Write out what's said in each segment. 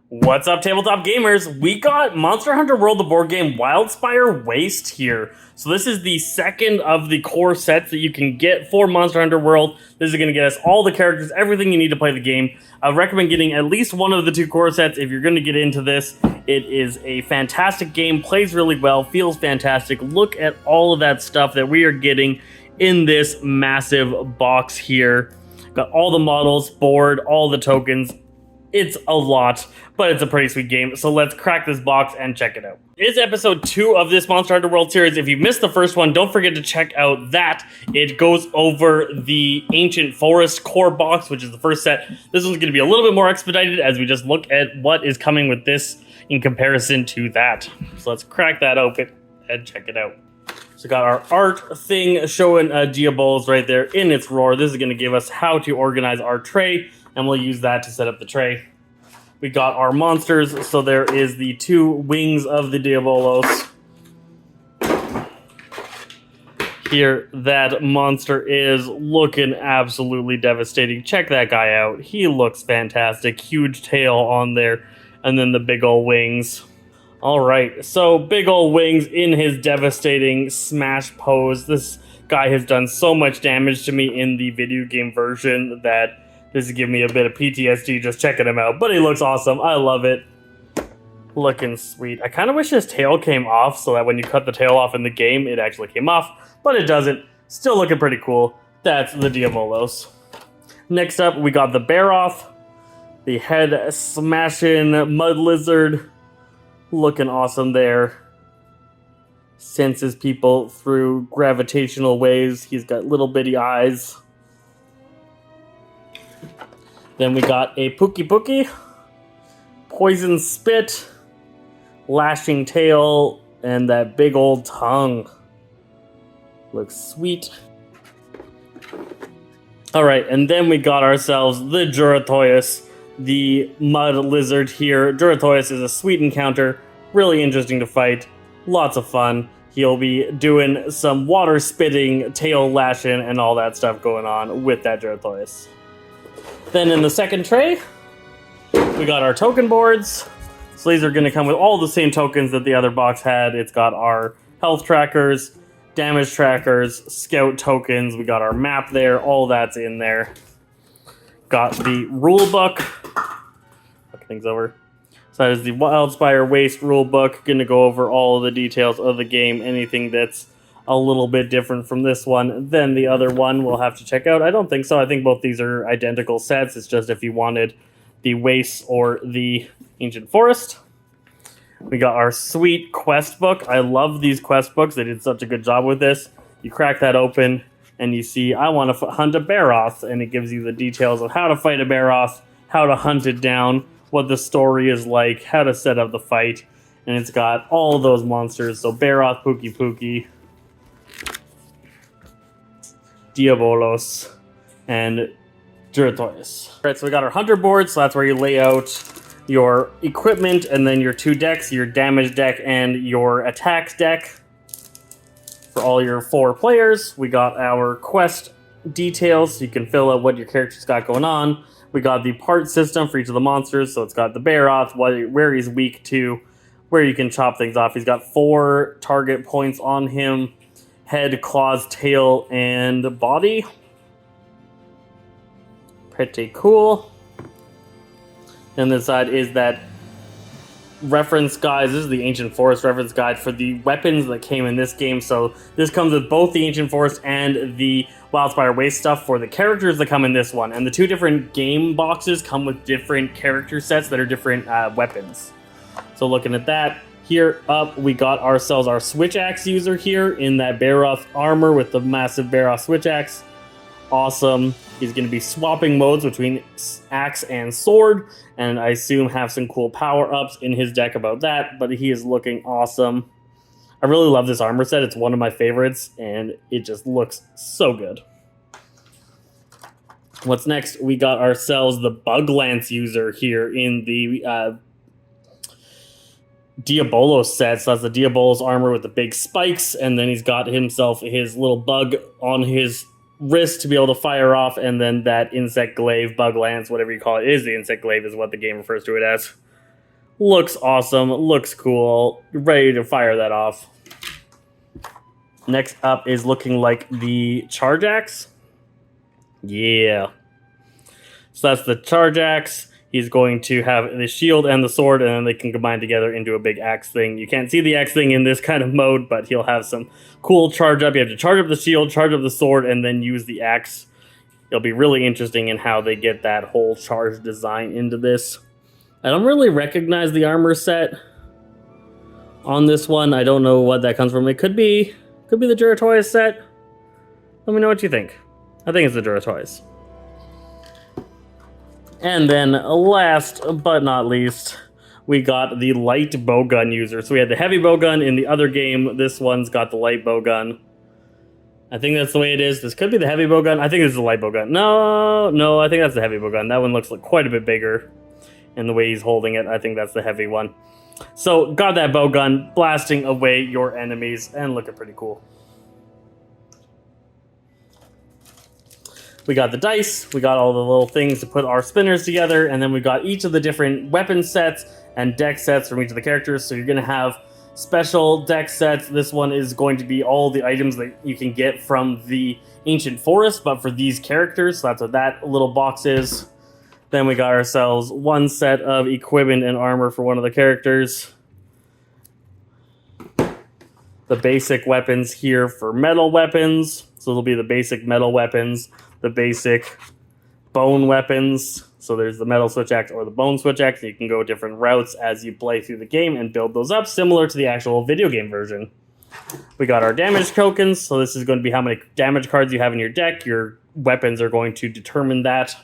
What's up, Tabletop Gamers? We got Monster Hunter World, the board game, Wildspire Wastes here. So this is the second of the core sets that you can get for Monster Hunter World. This is going to get us all the characters, everything you need to play the game. I recommend getting at least one of the two core sets if you're going to get into this. It is a fantastic game, plays really well, feels fantastic. Look at all of that stuff that we are getting in this massive box here. Got all the models, board, all the tokens. It's a lot, but it's a pretty sweet game, so let's crack this box and check it out. It is episode 2 of this Monster Hunter World series. If you missed the first one, don't forget to check out that. It goes over the Ancient Forest core box, which is the first set. This one's going to be a little bit more expedited as we just look at what is coming with this in comparison to that. So let's crack that open and check it out. So got our art thing showing Diabolos right there in its roar. This is going to give us how to organize our tray, and we'll use that to set up the tray. We got our monsters, so there is the 2 wings of the Diabolos. Here, that monster is looking absolutely devastating. Check that guy out. He looks fantastic. Huge tail on there, and then the big ol' wings. Alright, so big ol' wings in his devastating smash pose. This guy has done so much damage to me in the video game version that this is giving me a bit of PTSD just checking him out. But he looks awesome. I love it. Looking sweet. I kind of wish his tail came off so that when you cut the tail off in the game, it actually came off. But it doesn't. Still looking pretty cool. That's the Diabolos. Next up, we got the Baroth. The head smashing mud lizard. Looking awesome there. Senses people through gravitational waves. He's got little bitty eyes. Then we got a Pookie, poison spit, lashing tail, and that big old tongue. Looks sweet. Alright, and then we got ourselves the Duratoyus, the mud lizard here. Duratoyus is a sweet encounter, really interesting to fight, lots of fun. He'll be doing some water spitting, tail lashing, and all that stuff going on with that Duratoyus. Then in the second tray, we got our token boards. So these are going to come with all the same tokens that the other box had. It's got our health trackers, damage trackers, scout tokens. We got our map there. All that's in there. Got the rule book. Look things over. So that is the Wildspire Waste rule book. Going to go over all of the details of the game. Anything that's a little bit different from this one than the other one we'll have to check out. I don't think so. I think both these are identical sets. It's just if you wanted the Waste or the Ancient Forest. We got our sweet quest book. I love these quest books. They did such a good job with this. You crack that open and you see, I want to hunt a Baroth, and it gives you the details of how to fight a Baroth, how to hunt it down, what the story is like, how to set up the fight, and it's got all those monsters. So Baroth, Pookie, Diabolos, and Duratoyus. Alright, so we got our hunter board, so that's where you lay out your equipment, and then your 2 decks, your damage deck and your attacks deck. For all your 4 players, we got our quest details, so you can fill out what your character's got going on. We got the part system for each of the monsters, so it's got the Baroth, where he's weak to, where you can chop things off. He's got 4 target points on him. Head, claws, tail, and body. Pretty cool. And this side is that reference guide. This is the Ancient Forest reference guide for the weapons that came in this game. So this comes with both the Ancient Forest and the Wildspire Waste stuff for the characters that come in this one. And the 2 different game boxes come with different character sets that are different weapons. So looking at that, here up, we got ourselves our Switch Axe user here in that Baroth armor with the massive Baroth Switch Axe. Awesome. He's going to be swapping modes between axe and sword, and I assume have some cool power-ups in his deck about that, but he is looking awesome. I really love this armor set. It's one of my favorites, and it just looks so good. What's next? We got ourselves the Bug Lance user here in the Diabolos set. So that's the Diabolos armor with the big spikes, and then he's got himself his little bug on his wrist to be able to fire off, and then that insect glaive, bug lance, whatever you call it, is the insect glaive is what the game refers to it as. Looks awesome, looks cool, ready to fire that off. Next up is looking like the Charge Axe. Yeah. So that's the Charge Axe. He's going to have the shield and the sword, and then they can combine together into a big axe thing. You can't see the axe thing in this kind of mode, but he'll have some cool charge up. You have to charge up the shield, charge up the sword, and then use the axe. It'll be really interesting in how they get that whole charge design into this. I don't really recognize the armor set on this one. I don't know what that comes from. It could be the Duratoys set. Let me know what you think. I think it's the Duratoys. And then last but not least, we got the light bowgun user. So we had the heavy bowgun in the other game. This one's got the light bowgun. I think that's the way it is. This could be the heavy bowgun. I think this is the light bowgun. No, I think that's the heavy bowgun. That one looks like quite a bit bigger. And the way he's holding it, I think that's the heavy one. So got that bowgun, blasting away your enemies, and looking pretty cool. We got the dice, we got all the little things to put our spinners together, and then we got each of the different weapon sets and deck sets from each of the characters. So you're going to have special deck sets. This one is going to be all the items that you can get from the Ancient Forest, but for these characters. So that's what that little box is. Then we got ourselves one set of equipment and armor for one of the characters. The basic weapons here for metal weapons. So there'll be the basic metal weapons, the basic bone weapons. So there's the metal switch axe or the bone switch axe. You can go different routes as you play through the game and build those up, similar to the actual video game version. We got our damage tokens. So this is going to be how many damage cards you have in your deck. Your weapons are going to determine that.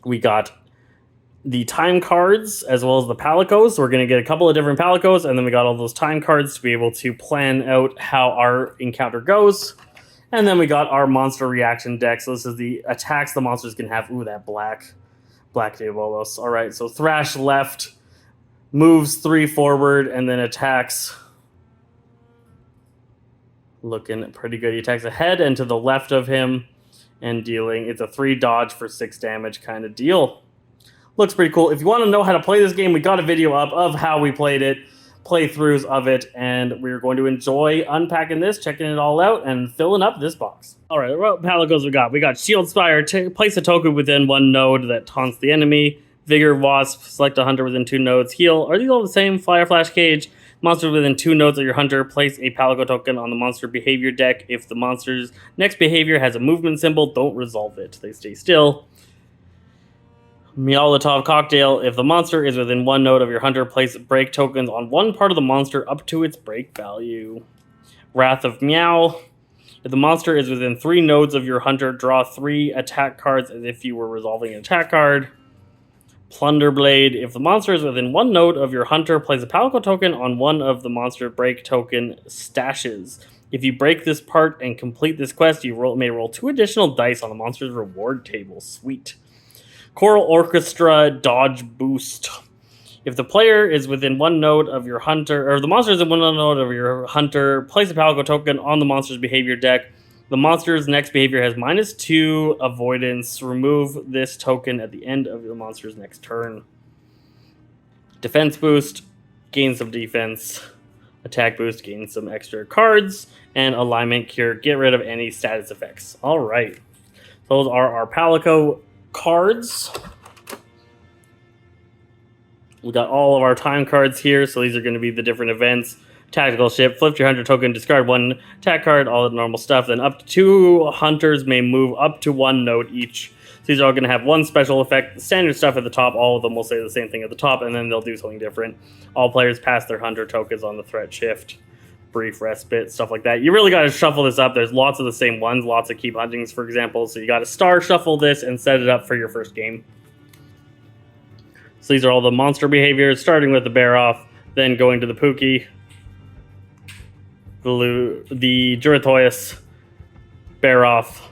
We got the time cards as well as the palicos. So we're going to get a couple of different palicos, and then we got all those time cards to be able to plan out how our encounter goes. And then we got our monster reaction deck. So this is the attacks the monsters can have. Ooh, that black Diabolos. All right, so Thrash left, moves 3 forward, and then attacks. Looking pretty good. He attacks ahead and to the left of him and dealing. It's a 3 dodge for 6 damage kind of deal. Looks pretty cool. If you want to know how to play this game, we got a video up of how we played it, playthroughs of it, and we're going to enjoy unpacking this, checking it all out, and filling up this box. All right, what palicos we got? We got Shield Spire. Place a token within 1 node that taunts the enemy. Vigor Wasp. Select a hunter within 2 nodes. Heal. Are these all the same? Fire Flash Cage. Monsters within 2 nodes of your hunter. Place a palico token on the monster behavior deck. If the monster's next behavior has a movement symbol, don't resolve it. They stay still. Molotov Cocktail. If the monster is within 1 node of your hunter, place break tokens on one part of the monster up to its break value. Wrath of Meow. If the monster is within 3 nodes of your hunter, draw 3 attack cards as if you were resolving an attack card. Plunder Blade. If the monster is within 1 node of your hunter, place a palico token on one of the monster break token stashes. If you break this part and complete this quest, you may roll 2 additional dice on the monster's reward table. Sweet. Choral Orchestra Dodge Boost. If the player is within 1 node of your hunter, or the monster is in 1 node of your hunter, place a palico token on the monster's behavior deck. The monster's next behavior has -2 avoidance. Remove this token at the end of the monster's next turn. Defense Boost, gain some defense. Attack Boost, gain some extra cards. And Alignment Cure, get rid of any status effects. All right. Those are our palico cards. We got all of our time cards here, so these are going to be the different events. Tactical Ship, flip your hunter token, discard 1 attack card, all the normal stuff. Then up to 2 hunters may move up to 1 node each. So these are all going to have 1 special effect. Standard stuff at the top, all of them will say the same thing at the top, and then they'll do something different. All players pass their hunter tokens on the threat shift. Brief respite, stuff like that. You really got to shuffle this up. There's lots of the same ones, lots of keep huntings, for example. So you got to star shuffle this and set it up for your first game. So these are all the monster behaviors, starting with the Bear Off, then going to the Pookie, the Duratoyus, Bear Off,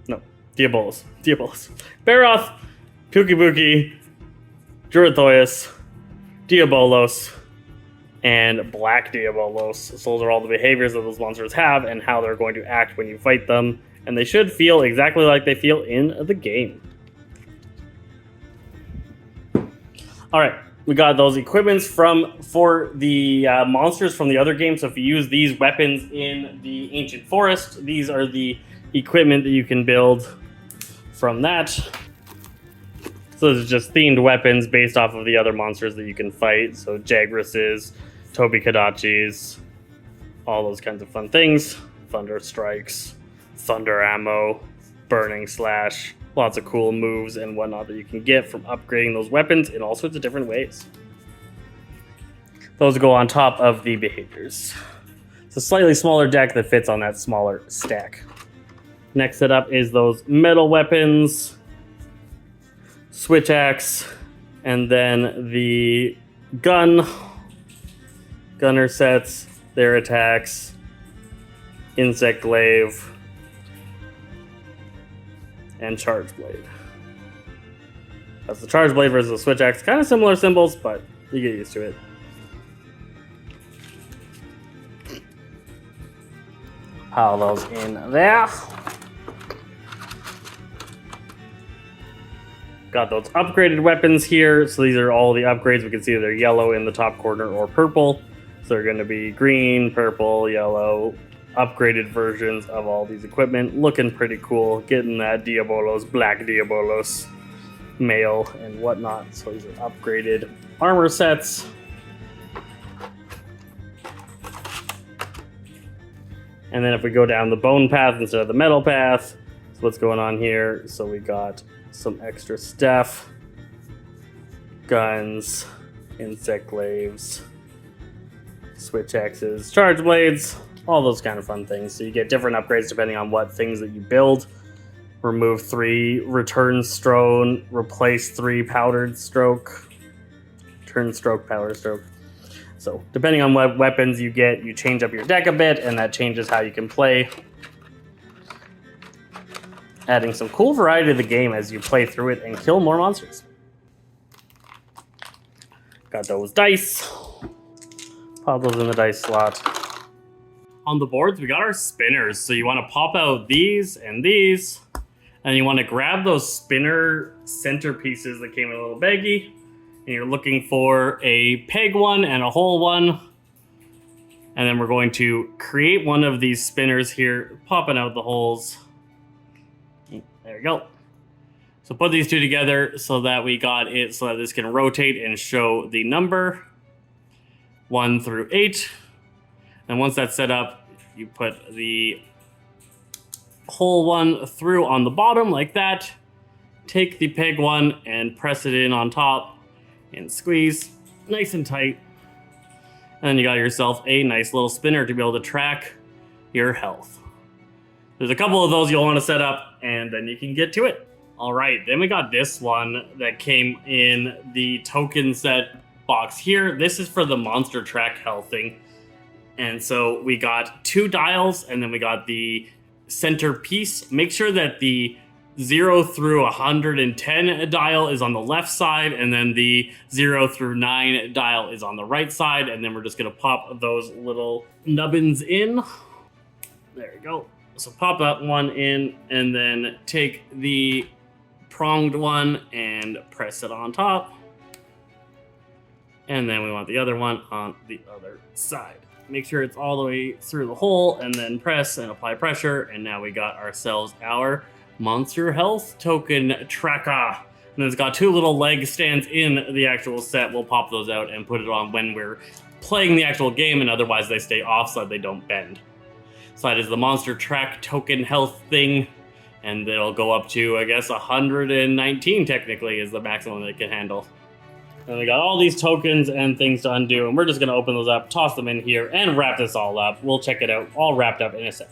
no, Diabolos, Bear Off, Pookie, Duratoyus, Diabolos, and Black Diabolos. So those are all the behaviors that those monsters have and how they're going to act when you fight them. And they should feel exactly like they feel in the game. All right, we got those equipments for the monsters from the other game. So if you use these weapons in the Ancient Forest, these are the equipment that you can build from that. So this is just themed weapons based off of the other monsters that you can fight. So Jagresses, Tobikadachis, all those kinds of fun things. Thunder Strikes, Thunder Ammo, Burning Slash. Lots of cool moves and whatnot that you can get from upgrading those weapons in all sorts of different ways. Those go on top of the behaviors. It's a slightly smaller deck that fits on that smaller stack. Next set up is those metal weapons, switch axe, and then the gunner sets, their attacks, insect glaive, and charge blade. That's the charge blade versus the switch axe. Kind of similar symbols, but you get used to it. Pile those in there. Got those upgraded weapons here. So these are all the upgrades. We can see they're yellow in the top corner or purple. So they're going to be green, purple, yellow, upgraded versions of all these equipment. Looking pretty cool. Getting that Diabolos, Black Diabolos, mail and whatnot. So these are upgraded armor sets. And then if we go down the bone path instead of the metal path, so what's going on here? So we got some extra stuff, guns, insect glaives, switch axes, charge blades, all those kind of fun things. So you get different upgrades depending on what things that you build. Remove 3 return stroke, replace 3 powdered stroke, turn stroke, powder stroke. So depending on what weapons you get, you change up your deck a bit, and that changes how you can play. Adding some cool variety to the game as you play through it and kill more monsters. Got those dice. Pop those in the dice slot. On the boards, we got our spinners. So you want to pop out these, and you want to grab those spinner centerpieces that came in a little baggie, and you're looking for a peg one and a hole one. And then we're going to create one of these spinners here, popping out the holes. There we go. So put these two together so that we got it so that this can rotate and show the number 1 through 8. And once that's set up, you put the hole one through on the bottom like that. Take the peg one and press it in on top and squeeze nice and tight. And then you got yourself a nice little spinner to be able to track your health. There's a couple of those you'll want to set up, and then you can get to it. All right, then we got this one that came in the token set box here. This is for the monster track health thing. And so we got 2 dials, and then we got the center piece. Make sure that the 0 through 110 dial is on the left side, and then the 0 through 9 dial is on the right side. And then we're just gonna pop those little nubbins in. There we go. So pop that one in, and then take the pronged one and press it on top. And then we want the other one on the other side. Make sure it's all the way through the hole, and then press and apply pressure. And now we got ourselves our monster health token tracker. And then it's got 2 little leg stands in the actual set. We'll pop those out and put it on when we're playing the actual game, and otherwise they stay off so that they don't bend. So that is the monster track token health thing, and it'll go up to, I guess, 119 technically is the maximum that it can handle. And we got all these tokens and things to undo, and we're just going to open those up, toss them in here, and wrap this all up. We'll check it out all wrapped up in a sec.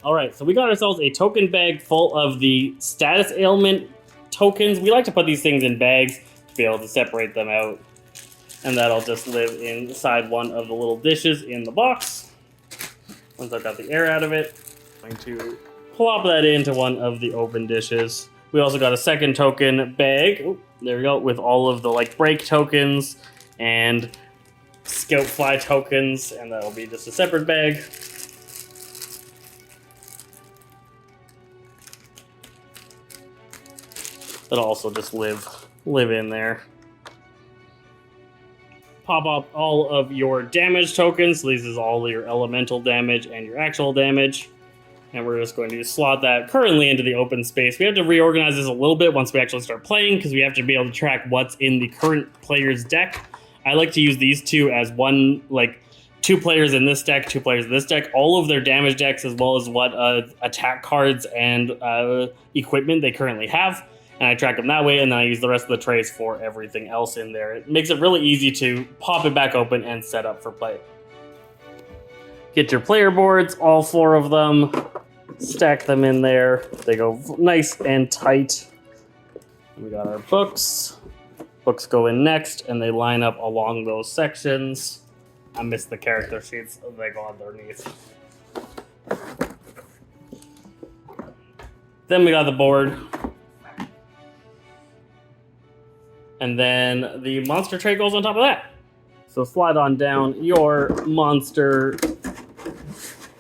All right, so we got ourselves a token bag full of the status ailment tokens. We like to put these things in bags to be able to separate them out, and that'll just live inside one of the little dishes in the box. Once I've got the air out of it, I'm going to plop that into one of the open dishes. We also got a second token bag. Oh, there we go, with all of the break tokens and scout fly tokens, and that'll be just a separate bag. That'll also just live in there. pop up all of your damage tokens. So this is all your elemental damage and your actual damage. And we're just going to slot that currently into the open space. We have to reorganize this a little bit once we actually start playing, because we have to be able to track what's in the current player's deck. I like to use these two as one, like 2 players in this deck, 2 players in this deck, all of their damage decks, as well as what attack cards and equipment they currently have. And I track them that way, and then I use the rest of the trays for everything else in there. It makes it really easy to pop it back open and set up for play. Get your player boards, all 4 of them, stack them in there. They go nice and tight. We got our books. Books go in next, and they line up along those sections. I missed the character sheets, they go underneath. Then we got the board. And then the monster tray goes on top of that. So slide on down your monster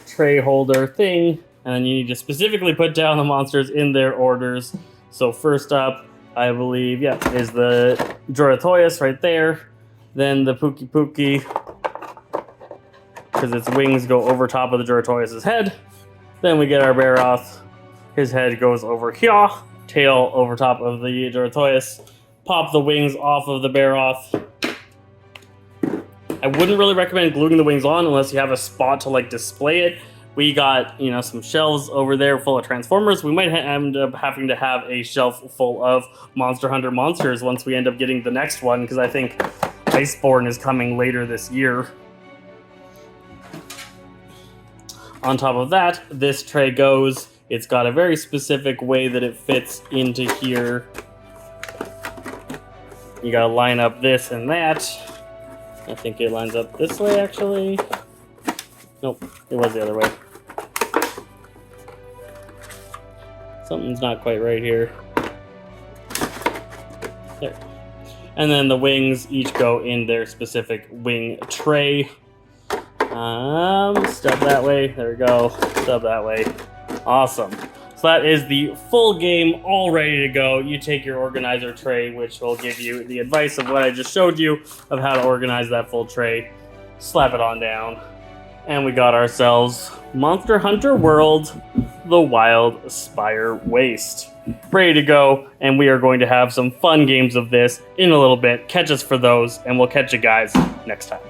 tray holder thing, and then you need to specifically put down the monsters in their orders. So first up, I believe, is the Jurathoyus right there. Then the Pookie Pookie, because its wings go over top of the Jurathoyus' head. Then we get our Baroth. His head goes over here, tail over top of the Jurathoyus. Pop the wings off of the Baroth. I wouldn't really recommend gluing the wings on unless you have a spot to like display it. We got, some shelves over there full of Transformers. We might end up having to have a shelf full of Monster Hunter monsters once we end up getting the next one, because I think Iceborne is coming later this year. On top of that, this tray goes. It's got a very specific way that it fits into here. You gotta line up this and that. I think it lines up this way, actually. Nope, it was the other way. Something's not quite right here. There. And then the wings each go in their specific wing tray. Stub that way. There we go. Stub that way. Awesome. So that is the full game all ready to go. You take your organizer tray, which will give you the advice of what I just showed you of how to organize that full tray. Slap it on down. And we got ourselves Monster Hunter World, the Wildspire Wastes. Ready to go, and we are going to have some fun games of this in a little bit. Catch us for those, and we'll catch you guys next time.